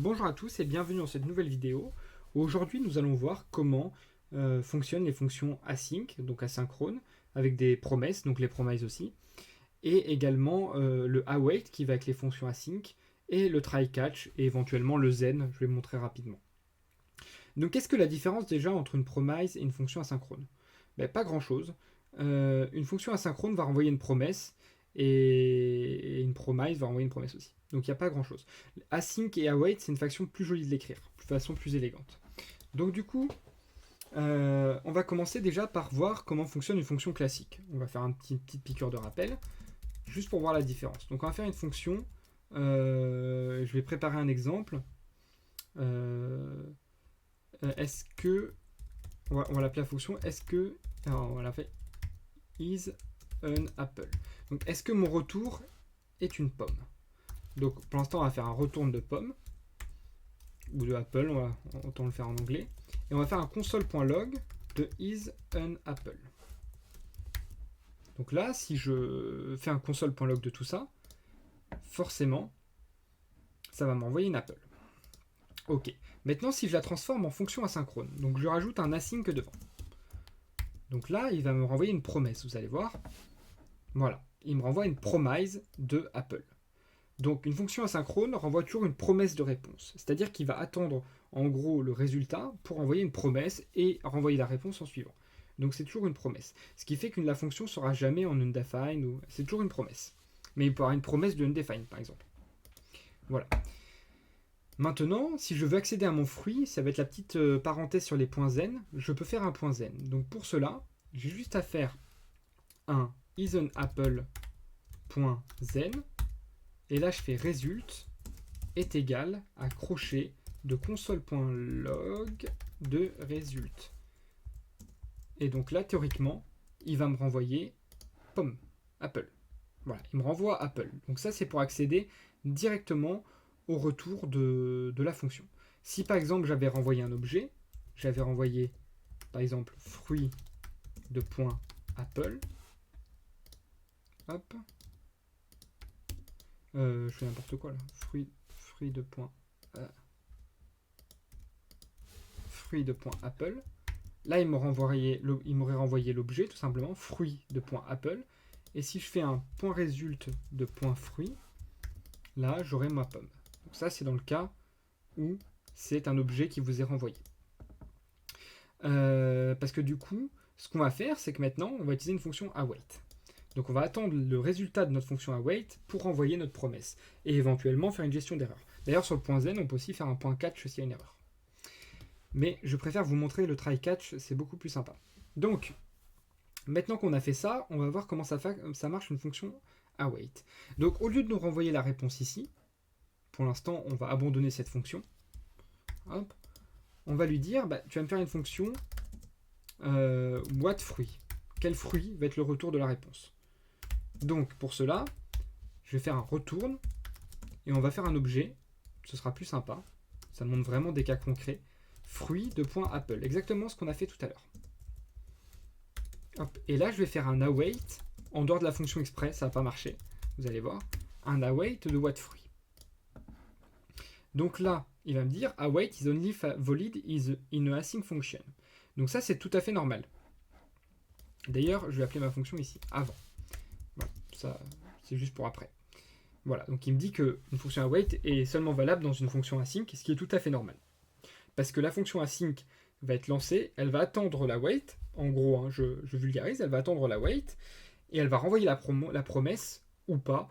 Bonjour à tous et bienvenue dans cette nouvelle vidéo où aujourd'hui nous allons voir comment fonctionnent les fonctions async, donc asynchrones, avec des promesses, donc les promises aussi, et également le await qui va avec les fonctions async, et le try-catch et éventuellement le zen, je vais montrer rapidement. Donc qu'est-ce que la différence déjà entre une promise et une fonction asynchrone? Pas grand-chose. Une fonction asynchrone va renvoyer une promesse et une promise va renvoyer une promesse aussi. Donc il n'y a pas grand-chose. Async et await, c'est une façon plus jolie de l'écrire, de façon plus élégante. Donc du coup, on va commencer déjà par voir comment fonctionne une fonction classique. On va faire une petite piqûre de rappel, juste pour voir la différence. Donc on va faire une fonction, je vais préparer un exemple. Est-ce que, on va l'appeler la fonction, est-ce que, alors on va la faire is an apple. Donc est-ce que mon retour est une pomme? Donc pour l'instant on va faire un return de pomme, ou de apple, autant le faire en anglais. Et on va faire un console.log de is an apple. Donc là, si je fais un console.log de tout ça, forcément, ça va m'envoyer une apple. Ok. Maintenant, si je la transforme en fonction asynchrone, donc je rajoute un async devant. Donc là, il va me renvoyer une promesse, vous allez voir. Voilà. Il me renvoie une promise de Apple. Donc une fonction asynchrone renvoie toujours une promesse de réponse. C'est-à-dire qu'il va attendre en gros le résultat pour envoyer une promesse et renvoyer la réponse en suivant. Donc c'est toujours une promesse. Ce qui fait que la fonction ne sera jamais en undefined, ou c'est toujours une promesse. Mais il peut y avoir une promesse de undefined par exemple. Voilà. Maintenant, si je veux accéder à mon fruit, ça va être la petite parenthèse sur les points zen. Je peux faire un point zen. Donc pour cela, j'ai juste à faire un isAnApple.zen. Et là, je fais result est égal à crochet de console.log de result. Et donc là, théoriquement, il va me renvoyer pomme, Apple. Voilà, il me renvoie Apple. Donc ça, c'est pour accéder directement au retour de la fonction. Si par exemple, j'avais renvoyé un objet, j'avais renvoyé par exemple fruit de point Apple, hop, je fais n'importe quoi là, fruit de point fruit de point Apple. Là, il m'aurait renvoyé l'objet, tout simplement, fruit de point Apple. Et si je fais un point résulte de point fruit, là, j'aurai ma pomme. Donc ça, c'est dans le cas où c'est un objet qui vous est renvoyé. Parce que du coup, ce qu'on va faire, c'est que maintenant, on va utiliser une fonction await. Donc on va attendre le résultat de notre fonction await pour renvoyer notre promesse. Et éventuellement faire une gestion d'erreur. D'ailleurs, sur le point zen, on peut aussi faire un point catch s'il y a une erreur. Mais je préfère vous montrer le try catch, c'est beaucoup plus sympa. Donc, maintenant qu'on a fait ça, on va voir comment ça marche une fonction await. Donc, au lieu de nous renvoyer la réponse ici, pour l'instant, on va abandonner cette fonction. Hop. On va lui dire, tu vas me faire une fonction what fruit. Quel fruit va être le retour de la réponse? Donc, pour cela, je vais faire un return et on va faire un objet. Ce sera plus sympa. Ça montre vraiment des cas concrets. Fruit de point Apple. Exactement ce qu'on a fait tout à l'heure. Hop. Et là, je vais faire un await en dehors de la fonction exprès. Ça va pas marcher. Vous allez voir. Un await de what fruit. Donc là, il va me dire await is only valid is in a async function. Donc ça, c'est tout à fait normal. D'ailleurs, je vais appeler ma fonction ici, avant. Voilà, ça, c'est juste pour après. Voilà, donc il me dit qu'une fonction await est seulement valable dans une fonction async, ce qui est tout à fait normal. Parce que la fonction async va être lancée, elle va attendre l'await, en gros, hein, je vulgarise, elle va attendre l'await, et elle va renvoyer la promesse, ou pas,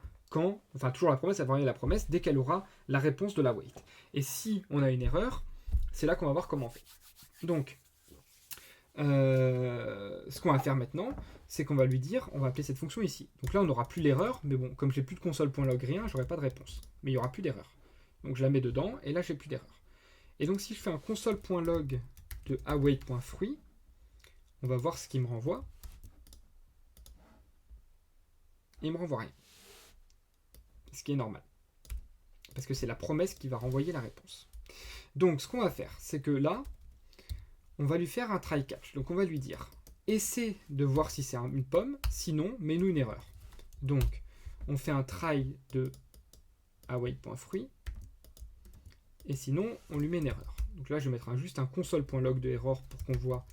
enfin toujours la promesse, elle va renvoyer la promesse dès qu'elle aura la réponse de l'await. Et si on a une erreur, c'est là qu'on va voir comment on fait. Donc, ce qu'on va faire maintenant, c'est qu'on va lui dire, on va appeler cette fonction ici. Donc là, on n'aura plus l'erreur, mais bon, comme j'ai plus de console.log rien, j'aurai pas de réponse. Mais il n'y aura plus d'erreur. Donc je la mets dedans, et là, j'ai plus d'erreur. Et donc si je fais un console.log de await.fruit, on va voir ce qu'il me renvoie. Et il me renvoie rien. Ce qui est normal. Parce que c'est la promesse qui va renvoyer la réponse. Donc ce qu'on va faire, c'est que là, on va lui faire un try catch. Donc on va lui dire, essaie de voir si c'est une pomme, sinon, mets-nous une erreur. Donc, on fait un try de await.fruit. et sinon on lui met une erreur. Donc là je vais mettre juste un console.log de error pour qu'on voit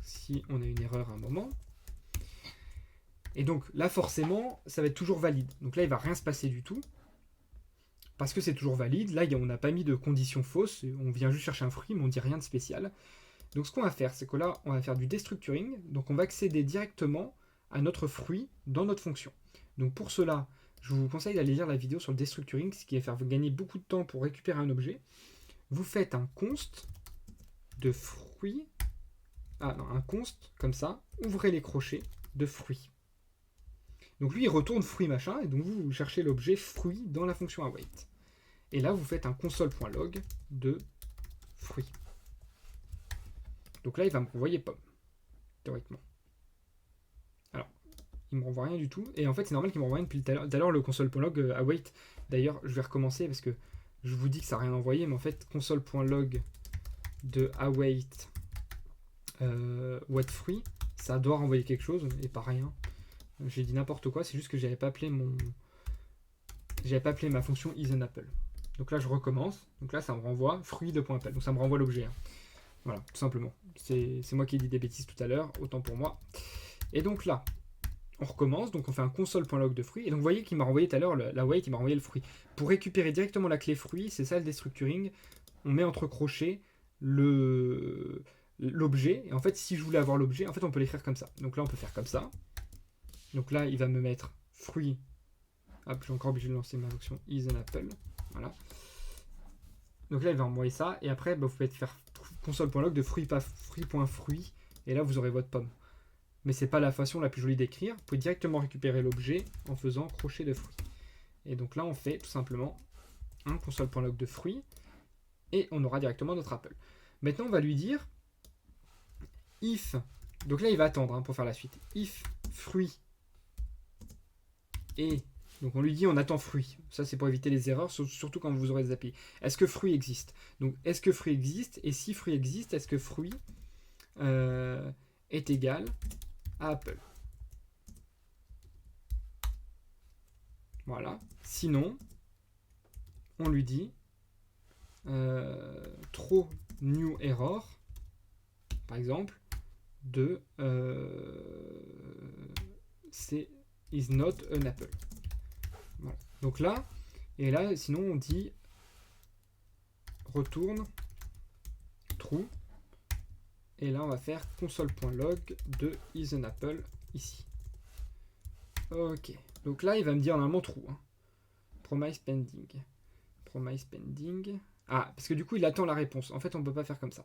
si on a une erreur à un moment. Et donc là forcément ça va être toujours valide. Donc là il va rien se passer du tout. Parce que c'est toujours valide. Là on n'a pas mis de condition fausse. On vient juste chercher un fruit mais on dit rien de spécial. Donc ce qu'on va faire c'est que là on va faire du destructuring. Donc on va accéder directement à notre fruit dans notre fonction. Donc pour cela je vous conseille d'aller lire la vidéo sur le destructuring, ce qui va faire gagner beaucoup de temps pour récupérer un objet. Vous faites un const de fruit, un const comme ça, ouvrez les crochets de fruit. Donc lui il retourne fruit machin, et donc vous cherchez l'objet fruit dans la fonction await. Et là vous faites un console.log de fruit. Donc là il va me renvoyer pomme, théoriquement. Alors, il me renvoie rien du tout, et en fait c'est normal qu'il me renvoie rien depuis tout à l'heure le console.log await. D'ailleurs je vais recommencer parce que je vous dis que ça n'a rien envoyé, mais en fait console.log de await whatFruit, ça doit renvoyer quelque chose, et pas rien. J'ai dit n'importe quoi, c'est juste que j'avais pas appelé ma fonction isAnApple. Donc là je recommence, donc là ça me renvoie fruit de .appel, donc ça me renvoie l'objet. Hein. Voilà, tout simplement. C'est moi qui ai dit des bêtises tout à l'heure, autant pour moi. Et donc là, on recommence, donc on fait un console.log de fruit, et donc vous voyez qu'il m'a renvoyé tout à l'heure la wait, il m'a renvoyé le fruit. Pour récupérer directement la clé fruit, c'est ça le destructuring, on met entre crochets l'objet, et en fait si je voulais avoir l'objet, en fait on peut l'écrire comme ça. Donc là on peut faire comme ça. Donc là il va me mettre fruit, hop, j'ai encore obligé de lancer ma fonction isAnApple, voilà. Donc là il va envoyer ça, et après vous pouvez faire console.log de fruit.fruit, et là vous aurez votre pomme. Mais c'est pas la façon la plus jolie d'écrire. Vous pouvez directement récupérer l'objet en faisant crochet de fruit. Et donc là, on fait tout simplement un console.log de fruit et on aura directement notre apple. Maintenant, on va lui dire if. Donc là, il va attendre pour faire la suite. If fruit et donc on lui dit on attend fruit. Ça, c'est pour éviter les erreurs, surtout quand vous aurez des API. Est-ce que fruit existe? Donc est-ce que fruit existe? Et si fruit existe, est-ce que fruit est égal à Apple. Voilà. Sinon, on lui dit throw new error, par exemple, de c'est is not an apple. Voilà. Donc là, et là, sinon on dit retourne true. Et là, on va faire console.log de isAnApple ici. Ok. Donc là, il va me dire normalement true. Hein. Promise pending. Promise pending. Ah, parce que du coup, il attend la réponse. En fait, on ne peut pas faire comme ça.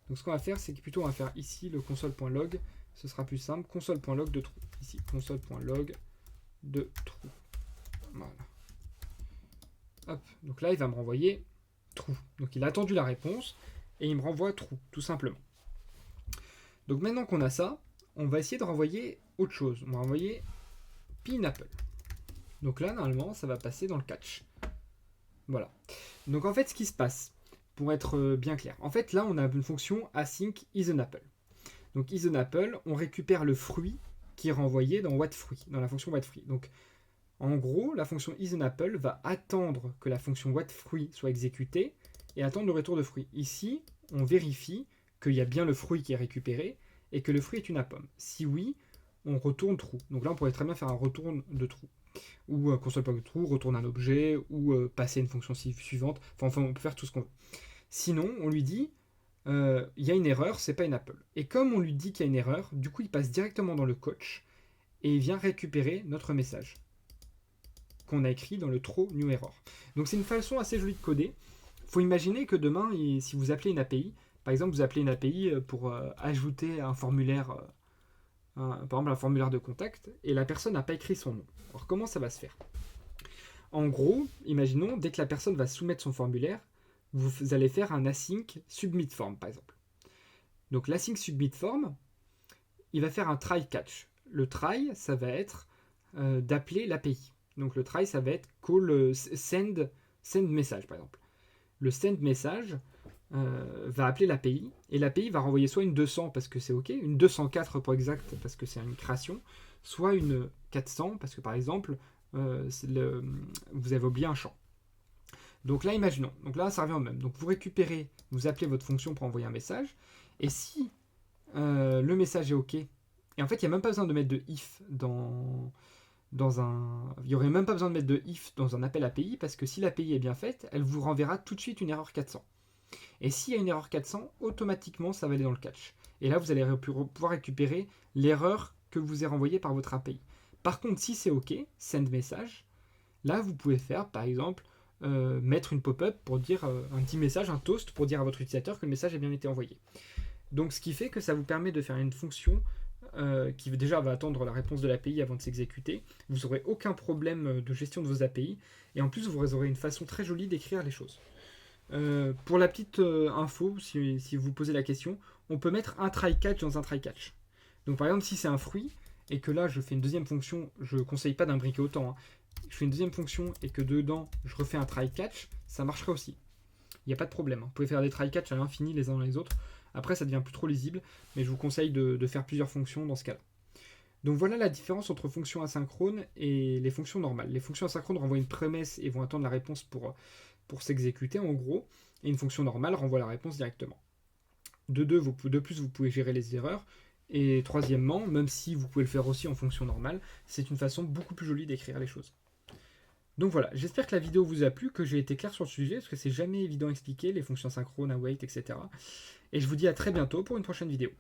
Donc ce qu'on va faire, c'est que plutôt on va faire ici le console.log. Ce sera plus simple. Console.log de true. Ici, console.log de true. Voilà. Hop. Donc là, il va me renvoyer true. Donc il a attendu la réponse et il me renvoie true, tout simplement. Donc maintenant qu'on a ça, on va essayer de renvoyer autre chose. On va renvoyer pineapple. Donc là, normalement, ça va passer dans le catch. Voilà. Donc en fait, ce qui se passe, pour être bien clair, en fait, là, on a une fonction async isAnApple. Donc isAnApple, on récupère le fruit qui est renvoyé dans whatFruit, dans la fonction whatFruit. Donc en gros, la fonction isAnApple va attendre que la fonction whatFruit soit exécutée et attendre le retour de fruit. Ici, on vérifie qu'il y a bien le fruit qui est récupéré et que le fruit est une pomme. Si oui, on retourne true. Donc là, on pourrait très bien faire un retourne de true. Ou console.log true, retourne un objet, ou passer une fonction suivante. Enfin, on peut faire tout ce qu'on veut. Sinon, on lui dit, il y a une erreur, c'est pas une apple. Et comme on lui dit qu'il y a une erreur, du coup, il passe directement dans le coach et il vient récupérer notre message qu'on a écrit dans le throw new error. Donc c'est une façon assez jolie de coder. Il faut imaginer que demain, si vous appelez une API, par exemple, vous appelez une API pour ajouter un formulaire, par exemple un formulaire de contact, et la personne n'a pas écrit son nom. Alors comment ça va se faire? En gros, imaginons, dès que la personne va soumettre son formulaire, vous allez faire un async submit form, par exemple. Donc l'async submit form, il va faire un try catch. Le try, ça va être d'appeler l'API. Donc le try, ça va être call send message, par exemple. Le send message va appeler l'API, et l'API va renvoyer soit une 200 parce que c'est OK, une 204 pour exact parce que c'est une création, soit une 400 parce que par exemple vous avez oublié un champ. Donc là, imaginons. Donc là, ça revient au même. Donc vous récupérez, vous appelez votre fonction pour envoyer un message. Et si le message est OK, et en fait, il n'y a même pas besoin de mettre de if dans un... Il n'y aurait même pas besoin de mettre de if dans un appel API, parce que si l'API est bien faite, elle vous renverra tout de suite une erreur 400. Et s'il y a une erreur 400, automatiquement, ça va aller dans le catch. Et là, vous allez pouvoir récupérer l'erreur que vous est renvoyée par votre API. Par contre, si c'est OK, send message, là, vous pouvez faire, par exemple, mettre une pop-up pour dire un petit message, un toast, pour dire à votre utilisateur que le message a bien été envoyé. Donc, ce qui fait que ça vous permet de faire une fonction qui déjà va attendre la réponse de l'API avant de s'exécuter. Vous n'aurez aucun problème de gestion de vos API. Et en plus, vous aurez une façon très jolie d'écrire les choses. Pour la petite info, si vous posez la question, on peut mettre un try-catch dans un try-catch. Donc par exemple, si c'est un fruit, et que là je fais une deuxième fonction, je ne conseille pas d'imbriquer autant, hein. Je fais une deuxième fonction et que dedans je refais un try-catch, ça marcherait aussi. Il n'y a pas de problème, hein. Vous pouvez faire des try-catch à l'infini les uns dans les autres. Après ça devient plus trop lisible, mais je vous conseille de faire plusieurs fonctions dans ce cas-là. Donc voilà la différence entre fonctions asynchrones et les fonctions normales. Les fonctions asynchrones renvoient une promesse et vont attendre la réponse pour s'exécuter en gros, et une fonction normale renvoie la réponse directement. De plus, vous pouvez gérer les erreurs, et troisièmement, même si vous pouvez le faire aussi en fonction normale, c'est une façon beaucoup plus jolie d'écrire les choses. Donc voilà, j'espère que la vidéo vous a plu, que j'ai été clair sur le sujet, parce que c'est jamais évident à expliquer, les fonctions synchrones, await, etc. Et je vous dis à très bientôt pour une prochaine vidéo.